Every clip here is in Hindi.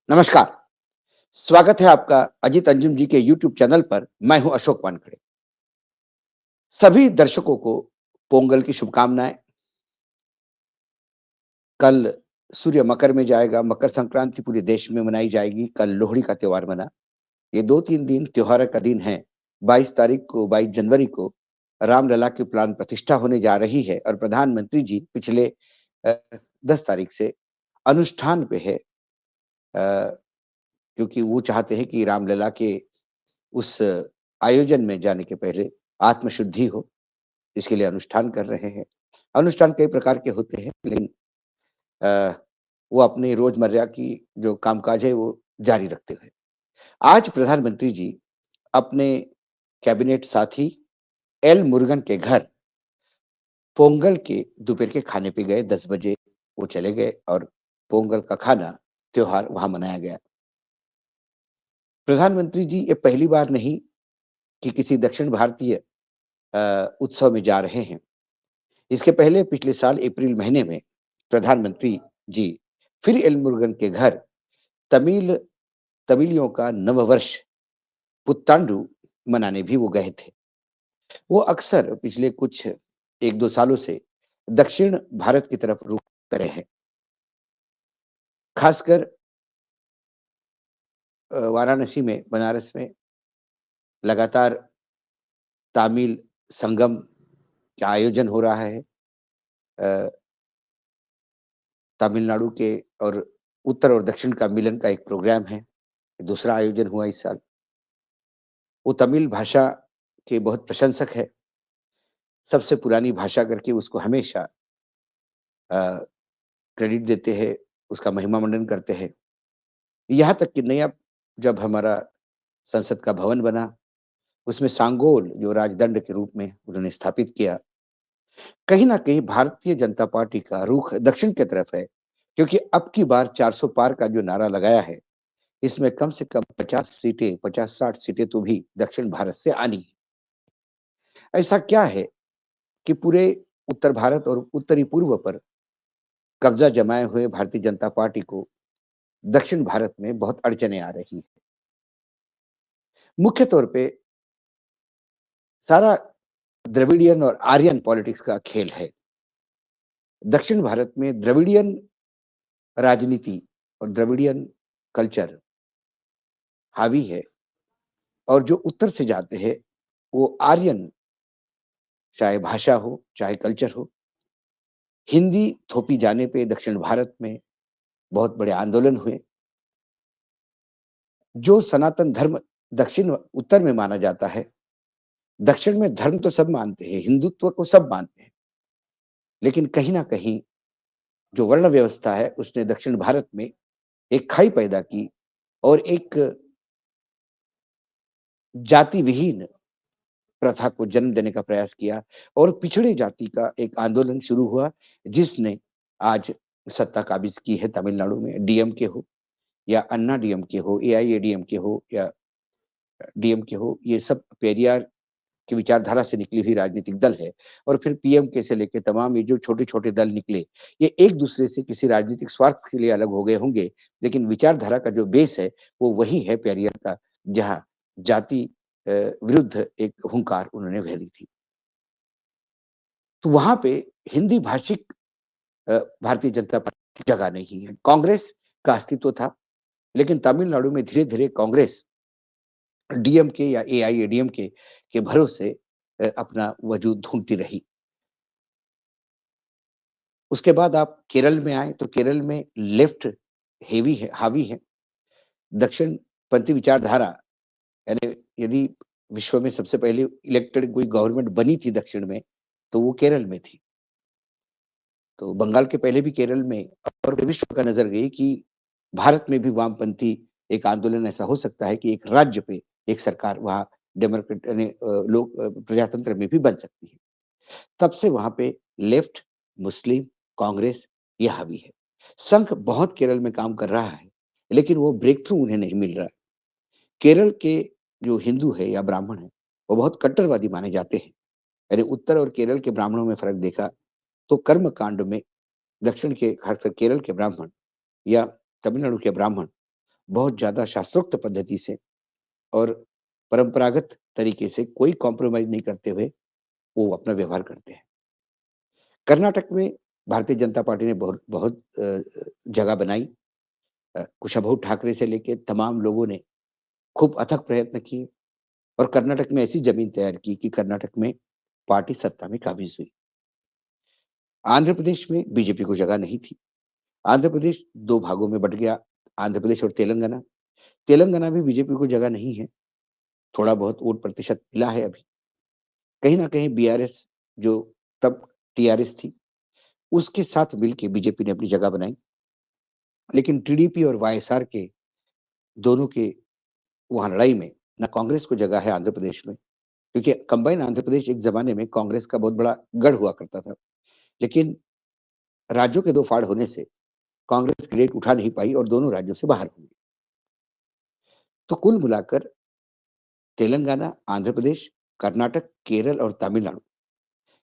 नमस्कार, स्वागत है आपका अजीत अंजुम जी के यूट्यूब चैनल पर। मैं हूं अशोक वानखड़े। सभी दर्शकों को पोंगल की शुभकामनाएं। कल सूर्य मकर में जाएगा, मकर संक्रांति पूरे देश में मनाई जाएगी। कल लोहड़ी का त्योहार मना। ये 2-3 दिन त्योहार का दिन है। 22 तारीख को, 22 जनवरी को रामलला की प्राण प्रतिष्ठा होने जा रही है और प्रधानमंत्री जी पिछले अ, 10 तारीख से अनुष्ठान पे है। क्योंकि वो चाहते हैं कि रामलला के उस आयोजन में जाने के पहले आत्मशुद्धि हो, इसके लिए अनुष्ठान कर रहे हैं। अनुष्ठान कई प्रकार के होते हैं, लेकिन अ, वो अपनी रोज़मर्रा की जो कामकाज है, वो जारी रखते हुए। आज प्रधानमंत्री जी अपने कैबिनेट साथी एल मुरुगन के घर पोंगल के दोपहर के खाने पे गए। 10 बजे वो चले गए और पोंगल का खाना, त्योहार वहाँ मनाया गया। प्रधानमंत्री जी ये पहली बार नहीं कि किसी दक्षिण भारतीय उत्सव में जा रहे हैं। इसके पहले पिछले साल अप्रैल महीने में प्रधानमंत्री जी फिर एलमुरुगन के घर तमिल तमिलियों का नववर्ष पुत्तांडु मनाने भी वो गए थे। वो अक्सर पिछले कुछ 1-2 सालों से दक्षिण भारत की तरफ रुख कर रहे हैं। खासकर वाराणसी में, बनारस में लगातार तामिल संगम का आयोजन हो रहा है। अ, तमिलनाडु के और उत्तर और दक्षिण का मिलन का एक प्रोग्राम है। दूसरा आयोजन हुआ इस साल। वो तमिल भाषा के बहुत प्रशंसक है। सबसे पुरानी भाषा करके उसको हमेशा अ, क्रेडिट देते हैं, उसका महिमा मंडन करते हैं। यहाँ तक कि नया जब हमारा संसद का भवन बना, उसमें सांगोल जो राजदंड के रूप में उन्होंने स्थापित किया। कहीं न कहीं भारतीय जनता पार्टी का रुख दक्षिण की तरफ है, क्योंकि अब की बार 400 पार का जो नारा लगाया है, इसमें कम से कम 50 सीटें, 50-60 सीटें तो भी दक्षिण भारत से आनी है। ऐसा क्या है कि पूरे उत्तर भारत और उत्तरी पूर्व पर कब्जा जमाए हुए भारतीय जनता पार्टी को दक्षिण भारत में बहुत अड़चनें आ रही हैं। मुख्य तौर पे सारा द्रविडियन और आर्यन पॉलिटिक्स का खेल है। दक्षिण भारत में द्रविडियन राजनीति और द्रविडियन कल्चर हावी है और जो उत्तर से जाते हैं, वो आर्यन, चाहे भाषा हो, चाहे कल्चर हो। हिंदी थोपी जाने पे दक्षिण भारत में बहुत बड़े आंदोलन हुए। जो सनातन धर्म दक्षिण उत्तर में माना जाता है, दक्षिण में धर्म तो सब मानते हैं, हिंदुत्व को सब मानते हैं, लेकिन कहीं न कहीं जो वर्ण व्यवस्था है, उसने दक्षिण भारत में एक खाई पैदा की और एक जाति विहीन प्रथा को जन्म देने का प्रयास किया और पिछड़े जाति का एक आंदोलन शुरू हुआ, जिसने आज सत्ता काबिज़ की है तमिलनाडु में। डीएमके हो या अन्ना डीएमके हो, एआईएडीएमके हो या डीएमके हो, ये सब पेरियार की विचारधारा से निकली हुई राजनीतिक दल है। और फिर पीएमके से लेके तमाम ये जो छोटे-छोटे दल निकले, ये एक-दूसरे से किसी राजनीतिक स्वार्थ के लिए अलग हो गए होंगे, लेकिन विचारधारा का जो बेस है, वो वही है पेरियार का, जहाँ जाति विरुद्ध एक हुंकार उन्होंने भेदी थी। तो वहाँ पे हिंदी भाषिक भारतीय जनता पार्टी जगह नहीं है। कांग्रेस का अस्तित्व था, लेकिन तमिलनाडु में धीरे-धीरे कांग्रेस डीएमके या एआईएडीएमके के भरोसे अपना वजूद ढूँढती रही। उसके बाद आप केरल में आए तो केरल में लेफ्ट हेवी है, हावी है। दक्षिणपंथी विचारधारा, यानी यदि विश्व में सबसे पहले इलेक्टेड कोई गवर्नमेंट बनी थी दक्षिण में, तो वो केरल में थी। तो बंगाल के पहले भी केरल में और विश्व का नज़र गई कि भारत में भी वामपंथी एक आंदोलन ऐसा हो सकता है कि एक राज्य पे एक सरकार वहाँ डेमोक्रेट यानी प्रजातंत्र में भी बन सकती है। तब से वहाँ पे लेफ्ट, मुस्लिम, कांग्रेस ये हावी है। संघ बहुत केरल में काम कर रहा है, लेकिन वो ब्रेक थ्रू उन्हें नहीं मिल रहा है। केरल के जो हिंदू है या ब्राह्मण है, वो बहुत कट्टरवादी माने जाते हैं। यानी उत्तर और केरल के ब्राह्मणों में फ़र्क देखा, तो कर्म कांड में दक्षिण के खासकर केरल के ब्राह्मण या तमिलनाडु के ब्राह्मण बहुत ज़्यादा शास्त्रोक्त पद्धति से और परंपरागत तरीके से कोई कॉम्प्रोमाइज़ नहीं करते हुए वो अपना व्यवहार करते हैं। कर्नाटक में भारतीय जनता पार्टी ने बहुत बहुत जगह बनाई। कुशाभाऊ ठाकरे से लेके तमाम लोगों ने खूब अथक प्रयत्न किए और कर्नाटक में ऐसी ज़मीन तैयार की कि कर्नाटक में पार्टी सत्ता में काबिज़ हुई। आंध्र प्रदेश में बीजेपी को जगह नहीं थी। आंध्र प्रदेश 2 भागों में बँट गया, आंध्र प्रदेश और तेलंगाना। तेलंगाना में बीजेपी को जगह नहीं है, थोड़ा बहुत वोट प्रतिशत मिला है अभी। कहीं न कहीं बीआरएस जो तब टीआरएस थी, उसके साथ मिलके बीजेपी ने अपनी जगह बनाई। लेकिन टीडीपी और वाईएसआर के दोनों के वहाँ लड़ाई में ना कांग्रेस को जगह है आंध्र प्रदेश में, क्योंकि कंबाइन आंध्र प्रदेश एक ज़माने में कांग्रेस का बहुत बड़ा गढ़ हुआ करता था। लेकिन राज्यों के 2 फाड़ होने से कांग्रेस ग्रेड उठा नहीं पाई और दोनों राज्यों से बाहर हो गई। तो कुल मिलाकर तेलंगाना, आंध्र प्रदेश, कर्नाटक, केरल और तमिलनाडु,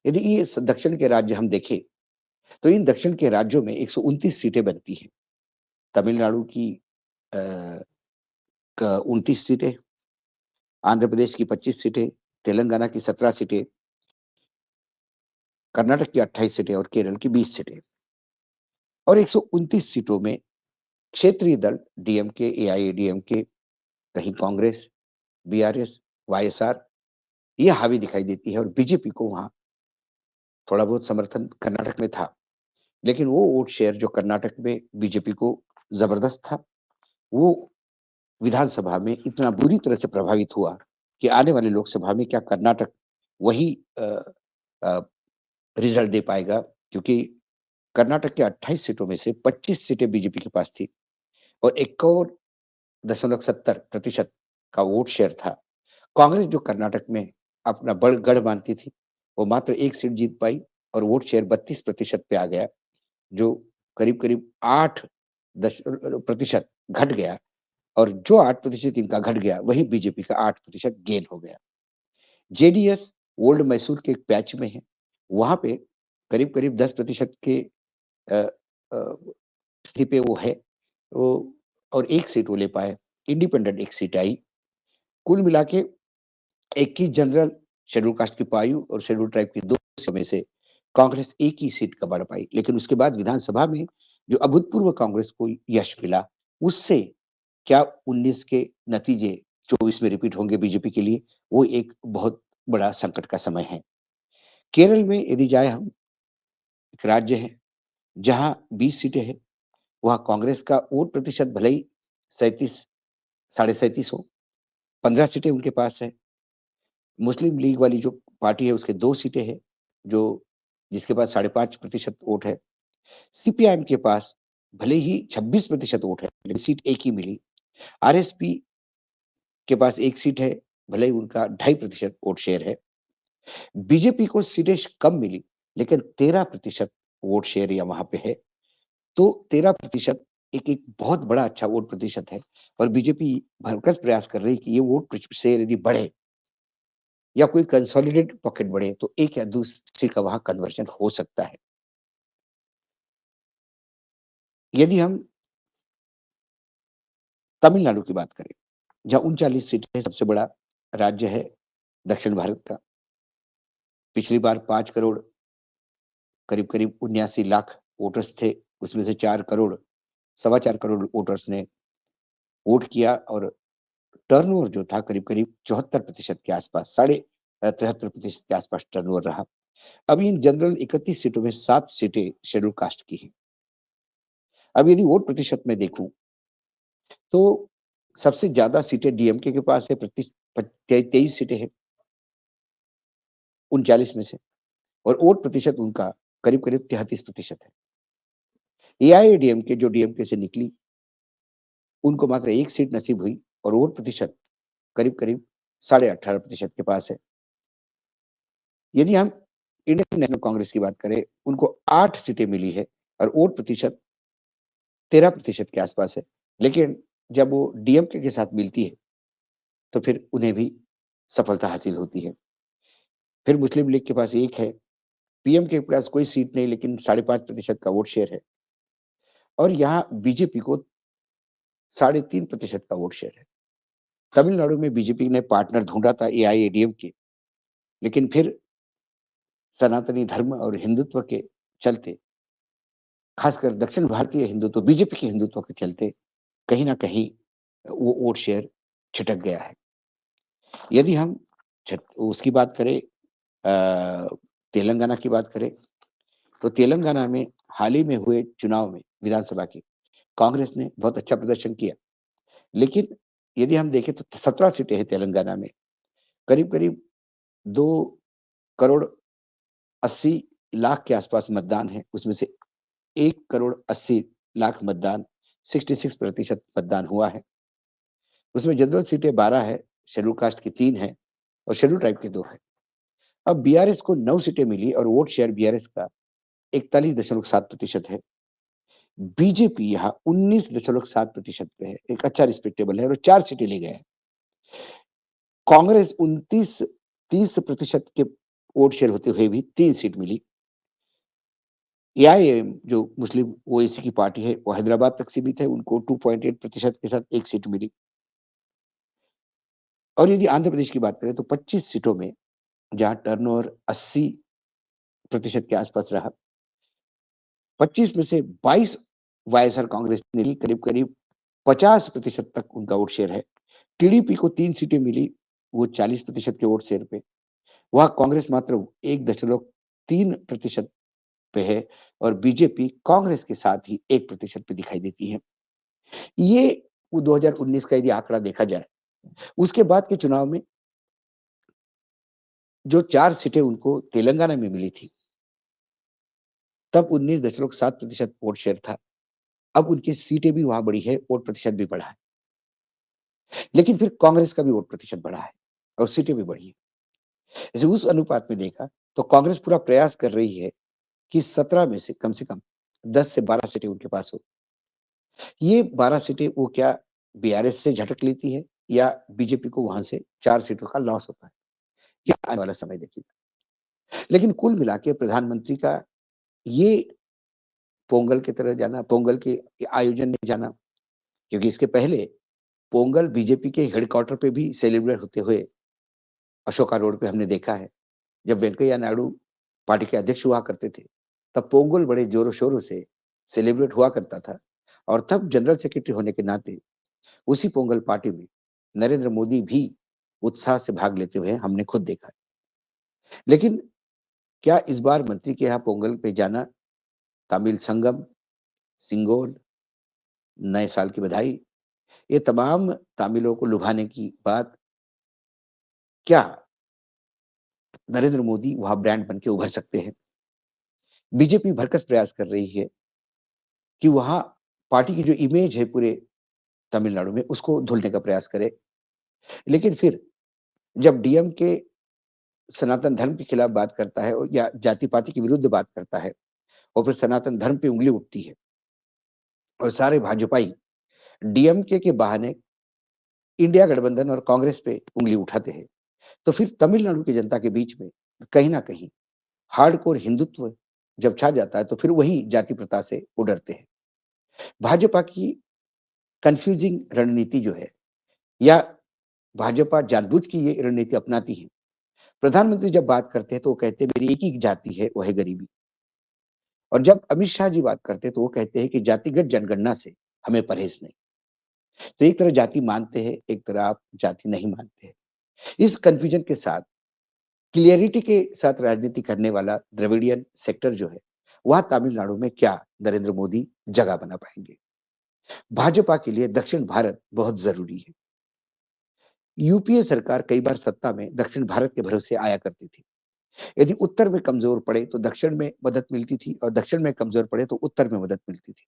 यदि ये दक्षिण के राज्य हम देखें, तो इन दक्षिण के राज्यों में 129 सीटें बनती हैं। तमिलनाडु की अ, 29 सीटें, आंध्र प्रदेश की 25 सीटें, तेलंगाना की 17 सीटें, कर्नाटक की 28 सीटें और केरल की 20 सीटें। और 129 सीटों में क्षेत्रीय दल डीएमके, एआईएडीएमके, कहीं कांग्रेस, बीआरएस, वाईएसआर ये हावी दिखाई देती है और बीजेपी को वहाँ थोड़ा बहुत समर्थन कर्नाटक में था। लेकिन वो वोट शेयर जो कर्नाटक में बीजेपी को ज़बरदस्त था, वो विधानसभा में इतना बुरी तरह से प्रभावित हुआ कि आने वाली लोकसभा में क्या कर्नाटक वही अ, रिज़ल्ट दे पाएगा? क्योंकि कर्नाटक के 28 सीटों में से 25 सीटें बीजेपी के पास थी और 51.70% का वोट शेयर था। कांग्रेस जो कर्नाटक में अपना बड़ गढ़ मानती थी, वो मात्र 1 सीट जीत पाई और वोट शेयर 32% पे आ गया, जो करीब-करीब 8 प्रतिशत घट गया और जो 8% इनका घट गया, वही बीजेपी का 8% गेन हो गया। जेडीएस ओल्ड मैसूर के एक पैच में है, वहाँ पे करीब-करीब 10% के अ अ, स्थिति पे वो है, वो और 1 सीट वो ले पाए, इंडिपेंडेंट 1 सीट आई। कुल मिला के 21 जनरल, शेड्यूल कास्ट की पायु और शेड्यूल ट्राइब की 2 सीटों में से कांग्रेस 1 ही सीट कबाड़ पाई। लेकिन उसके बाद विधानसभा में जो अभूतपूर्व कांग्रेस को यश मिला, उससे क्या 19 के नतीजे 24 में रिपीट होंगे बीजेपी के लिए? वो एक बहुत बड़ा संकट का समय है। केरल में यदि जाएँ हम, एक राज्य है, जहाँ 20 सीटें हैं, वहाँ कांग्रेस का वोट प्रतिशत भले ही 37 साढ़े 37 हो, 15 सीटें उनके पास है। मुस्लिम लीग वाली जो पार्टी है उसके 2 सीटें हैं, जो जिसके पास 5.5% वोट है। सीपीआईएम के पास भले ही 26% वोट है, लेकिन सीट 1 ही मिली। आरएसपी के पास 1 सीट है, भले ही उनका 2.5% वोट शेयर है। बीजेपी को सीटें कम मिली, लेकिन 13% वोट शेयर या वहाँ पे है। तो 13% एक बहुत बड़ा अच्छा वोट प्रतिशत है और बीजेपी भरसक प्रयास कर रही है कि ये वोट शेयर यदि बढ़े या कोई कंसोलिडेटेड पॉकेट बढ़े, तो 1 या 2 सीट का वहाँ कन्वर्जन हो सकता है। यदि हम तमिलनाडु की बात करें, जहाँ 39 सीटें हैं, सबसे बड़ा राज्य है दक्षिण भारत का। पिछली बार 5 करोड़ करीब-करीब 79 लाख वोटर्स थे, उसमें से 4 करोड़, सवा 4 करोड़ वोटर्स ने वोट किया और टर्नओवर जो था करीब-करीब 74% के आसपास, साढ़े 73% के आसपास टर्नओवर रहा। अब इन जनरल 31 सीटों में 7 सीटें शेड्यूल कास्ट की हैं। अब यदि वोट प्रतिशत में देखूँ, तो सबसे ज़्यादा सीटें डीएमके के पास है, 23 सीटें हैं 39 में से और वोट प्रतिशत उनका करीब-करीब 33% है। एआईएडीएमके जो डीएमके से निकली, उनको मात्र 1 सीट नसीब हुई और वोट प्रतिशत करीब-करीब साढ़े 18% के पास है। यदि हम इंडियन नेशनल कांग्रेस की बात करें, उनको 8 सीटें मिली है और वोट प्रतिशत 13% के आसपास है। लेकिन जब वो डीएमके के साथ मिलती है, तो फिर उन्हें भी सफलता हासिल होती है। फिर मुस्लिम लीग के पास 1 है, पीएम के पास कोई सीट नहीं लेकिन 5.5% का वोट शेयर है और यहाँ बीजेपी को 3.5% का वोट शेयर है। तमिलनाडु में बीजेपी ने पार्टनर ढूंढा था एआईएडीएमके, लेकिन फिर सनातनी धर्म और हिंदुत्व के चलते, खासकर दक्षिण भारतीय हिंदुत्व, बीजेपी के हिंदुत्व के चलते कहीं न कहीं वो वोट शेयर छिटक गया है। यदि हम उसकी बात करें, तेलंगाना की बात करें, तो तेलंगाना में हाल ही में हुए चुनाव में विधानसभा के कांग्रेस ने बहुत अच्छा प्रदर्शन किया। लेकिन यदि हम देखें तो 17 सीटें हैं तेलंगाना में। करीब-करीब 2 करोड़ 80 लाख के आसपास मतदान है। उसमें से 1 करोड़ 80 लाख मतदान 66% मतदान हुआ है। उसमें जनरल सीटें 12 है, शेड्यूल कास्ट की 3 है और शेड्यूल ट्राइब के 2 है। अब बीआरएस को 9 सीटें मिली और वोट शेयर बीआरएस का 41.7% है। बीजेपी यहाँ 19.7% पे है, एक अच्छा रिस्पेक्टेबल है और 4 सीटें ले गए हैं। कांग्रेस 29-30% के वोट शेयर होते हुए भी 3 सीट मिली। एआईएम जो मुस्लिम ओवैसी की पार्टी है, वो हैदराबाद तक सीमित है, उनको 2.8% के साथ 1 सीट मिली। और यदि आंध्र प्रदेश की बात करें तो 25 सीटों में, जहाँ टर्नओवर 80% के आसपास रहा, 25 में से 22 वाईएसआर कांग्रेस ने ली, करीब-करीब 50% तक उनका वोट शेयर है। टीडीपी को 3 सीटें मिली, वो 40% के वोट शेयर पे। वहाँ कांग्रेस मात्र 1.3% पे है और बीजेपी कांग्रेस के साथ ही 1% पे दिखाई देती है। ये वो 2019 का यदि आंकड़ा देखा जाए, उसके बाद के चुनाव में जो 4 सीटें उनको तेलंगाना में मिली थी, तब 19.7% वोट शेयर था। अब उनकी सीटें भी वहाँ बढ़ी है, वोट प्रतिशत भी बढ़ा है। लेकिन फिर कांग्रेस का भी वोट प्रतिशत बढ़ा है और सीटें भी बढ़ी हैं। जैसे उस अनुपात में देखा, तो कांग्रेस पूरा प्रयास कर रही है कि 17 में से कम 10 से 12 सीटें उनके पास हो। ये 12 सीटें वो क्या बीआरएस से झटक लेती है या बीजेपी को वहां से 4 सीटों का लॉस होता है, ये आने वाला समय देखिएगा। लेकिन कुल मिला के प्रधानमंत्री का ये पोंगल की तरह जाना, पोंगल के आयोजन में जाना, क्योंकि इसके पहले पोंगल बीजेपी के हेडक्वार्टर पे भी सेलिब्रेट होते हुए अशोका रोड पे हमने देखा है। जब वेंकैया नायडू पार्टी के अध्यक्ष हुआ करते थे, तब पोंगल बड़े जोरों-शोरों से सेलिब्रेट हुआ करता था और तब जनरल सेक्रेटरी होने के नाते उसी पोंगल पार्टी में नरेंद्र मोदी भी उत्साह से भाग लेते हुए हमने खुद देखा है। लेकिन क्या इस बार मंत्री के यहाँ पोंगल पे जाना, तमिल संगम, सिंगोल, नए साल की बधाई, ये तमाम तमिलों को लुभाने की बात, क्या नरेंद्र मोदी वहाँ ब्रांड बन के उभर सकते हैं? बीजेपी भरकस प्रयास कर रही है कि वहाँ पार्टी की जो इमेज है पूरे तमिलनाडु में, उसको धुलने का प्रयास करे। लेकिन फिर जब डीएमके सनातन धर्म के खिलाफ बात करता है और या जाति-पाति के विरुद्ध बात करता है और फिर सनातन धर्म पे उँगली उठती है और सारे भाजपाई डीएमके के बहाने इंडिया गठबंधन और कांग्रेस पे उँगली उठाते हैं, तो फिर तमिलनाडु की जनता के बीच में कहीं न कहीं हार्डकोर हिंदुत्व जब छा जाता है, तो फिर वही जाति प्रथा से वो डरते हैं। भाजपा की कन्फ्यूजिंग रणनीति जो है, या भाजपा जानबूझ के ये रणनीति अपनाती है। प्रधानमंत्री जब बात करते हैं तो वो कहते हैं मेरी एक ही जाति है, वो है गरीबी। और जब अमित शाह जी बात करते हैं तो वो कहते हैं कि जातिगत जनगणना से हमें परहेज नहीं। तो एक तरह जाति मानते हैं, एक तरह आप जाति नहीं मानते हैं। इस कन्फ्यूजन के साथ, क्लियरिटी के साथ राजनीति करने वाला द्रविडियन सेक्टर जो है, वहाँ तमिलनाडु में क्या नरेंद्र मोदी जगह बना पाएँगे? भाजपा के लिए दक्षिण भारत बहुत ज़रूरी है। यूपीए सरकार कई बार सत्ता में दक्षिण भारत के भरोसे आया करती थी। यदि उत्तर में कमजोर पड़े तो दक्षिण में मदद मिलती थी और दक्षिण में कमजोर पड़े तो उत्तर में मदद मिलती थी।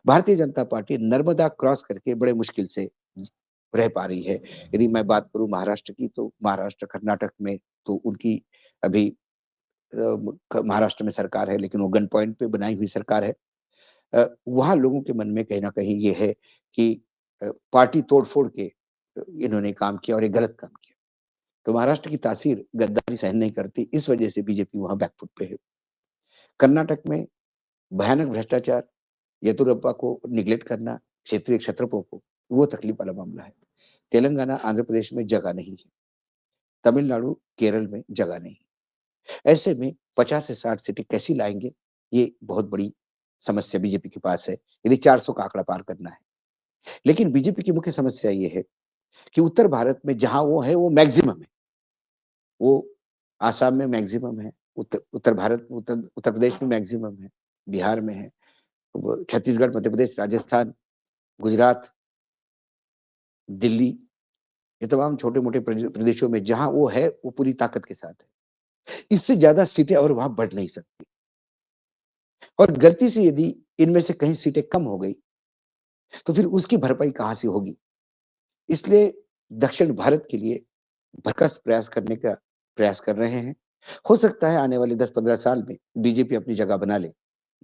भारतीय जनता पार्टी नर्मदा क्रॉस करके बड़े मुश्किल से रह पा रही है। यदि मैं बात करूं महाराष्ट्र की, तो महाराष्ट्र कर्नाटक में तो उनकी अभी महाराष्ट्र में सरकार है, लेकिन वो गन पॉइंट पे बनाई हुई सरकार है। वहाँ लोगों के मन में कहीं न कहीं ये है कि पार्टी तोड़-फोड़ के इन्होंने काम किया और ये गलत काम किया। तो महाराष्ट्र की तासीर गद्दारी सहन नहीं करती, इस वजह से बीजेपी वहाँ बैकफुट पे है। कर्नाटक में भयानक भ्रष्टाचार, येदियुरप्पा को नेग्लेक्ट करना, क्षेत्रीय क्षत्रपों को, वो तकलीफ वाला मामला है। तेलंगाना, आंध्र प्रदेश में जगह नहीं है। तमिलनाडु, केरल में जगह नहीं। ऐसे में 50 से 60 सीटें कैसी लाएँगे, ये बहुत बड़ी समस्या बीजेपी के पास है, यदि 400 का आंकड़ा पार करना है। लेकिन बीजेपी की मुख्य समस्या ये है कि उत्तर भारत में जहाँ वो है, वो मैक्सिमम है। वो आसाम में मैक्सिमम है, उत्तर उत्तर प्रदेश में मैक्सिमम है, बिहार में है, वो छत्तीसगढ़, मध्य प्रदेश, राजस्थान, गुजरात, दिल्ली, ये तमाम छोटे-मोटे प्रदेशों में जहाँ वो है, वो पूरी ताकत के साथ है। इससे ज़्यादा सीटें और वहाँ बढ़ नहीं सकती और गलती से यदि इनमें से कहीं सीटें कम हो गई, तो फिर उसकी भरपाई कहाँ से होगी? इसलिए दक्षिण भारत के लिए भरसक प्रयास करने का प्रयास कर रहे हैं। हो सकता है आने वाले 10-15 साल में बीजेपी अपनी जगह बना ले,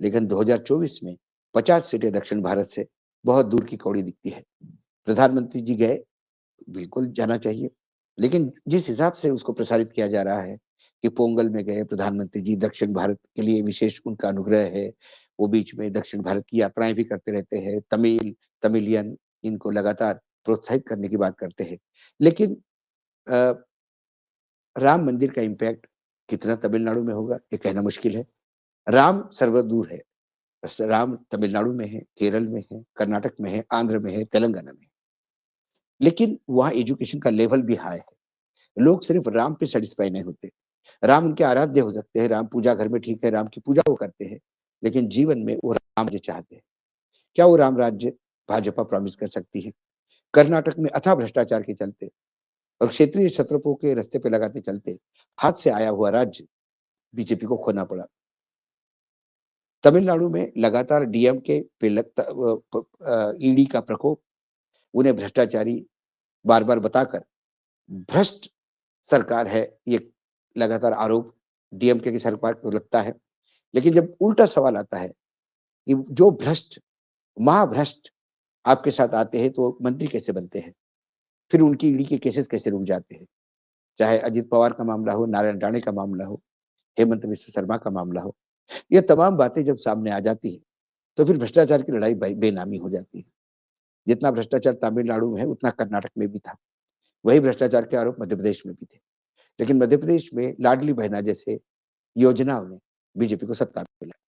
लेकिन 2024 में 50 सीटें दक्षिण भारत से बहुत दूर की कौड़ी दिखती है। प्रधानमंत्री जी गए, बिल्कुल जाना चाहिए, लेकिन जिस हिसाब से उसको प्रसारित किया जा रहा है कि पोंगल में गए प्रधानमंत्री जी, दक्षिण भारत के लिए विशेष उनका अनुग्रह है, वो बीच में दक्षिण भारत की यात्राएँ भी करते रहते हैं, तमिलियन इनको लगातार प्रोत्साहित करने की बात करते हैं। लेकिन अ, राम मंदिर का इम्पैक्ट कितना तमिलनाडु में होगा, ये कहना मुश्किल है। राम सर्वदूर है, बस राम तमिलनाडु में है, केरल में है, कर्नाटक में है, आंध्र में है, तेलंगाना में है। लेकिन वहाँ एजुकेशन का लेवल भी हाई है। लोग सिर्फ राम पे सैटिस्फाई नहीं होते। राम उनके आराध्य हो सकते हैं, राम पूजा घर में ठीक है, राम की पूजा वो करते हैं, लेकिन जीवन में वो राम राज्य चाहते हैं। क्या वो राम राज्य भाजपा प्रॉमिस कर सकती है? कर्नाटक में अथाह भ्रष्टाचार के चलते और क्षेत्रीय छत्रपों के रास्ते पे लगाते चलते हाथ से आया हुआ राज्य बीजेपी को खोना पड़ा। तमिलनाडु में लगातार डीएमके पे ईडी का प्रकोप, उन्हें भ्रष्टाचारी बार-बार बताकर भ्रष्ट सरकार है, ये लगातार आरोप डीएमके की सरकार को लगता है। लेकिन जब उल्टा सवाल आता है कि जो भ्रष्ट, महाभ्रष्ट आपके साथ आते हैं, तो मंत्री कैसे बनते हैं? फिर उनकी ईडी के केसेज़ कैसे रुक जाते हैं? चाहे अजित पवार का मामला हो, नारायण राणे का मामला हो, हेमंत बिस्व शर्मा का मामला हो, ये तमाम बातें जब सामने आ जाती हैं, तो फिर भ्रष्टाचार की लड़ाई बेनामी हो जाती है। जितना भ्रष्टाचार तमिलनाडु में है, उतना कर्नाटक में भी था। वही भ्रष्टाचार के आरोप मध्य प्रदेश में भी थे। लेकिन मध्य प्रदेश में लाडली बहना जैसे योजनाओं ने बीजेपी को सत्ता में मिला।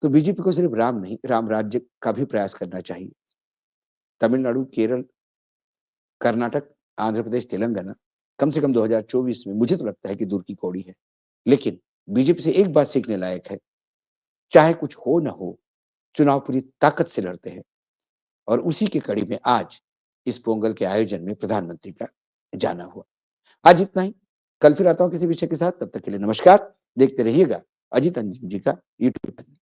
तो बीजेपी को सिर्फ राम नहीं, राम राज्य का भी प्रयास करना चाहिए। तमिलनाडु, केरल, कर्नाटक, आंध्र प्रदेश, तेलंगाना कम से कम 2024 में मुझे तो लगता है कि दूर की कौड़ी है। लेकिन बीजेपी से एक बात सीखने लायक है, चाहे कुछ हो ना हो, चुनाव पूरी ताकत से लड़ते हैं और उसी की कड़ी में आज इस पोंगल के आयोजन में प्रधानमंत्री का जाना हुआ। आज इतना ही। कल फिर आता हूँ किसी विषय के साथ, तब तक के लिए नमस्कार। देखते रहिएगा अजीत अंजन जी का यूट्यूब चैनल।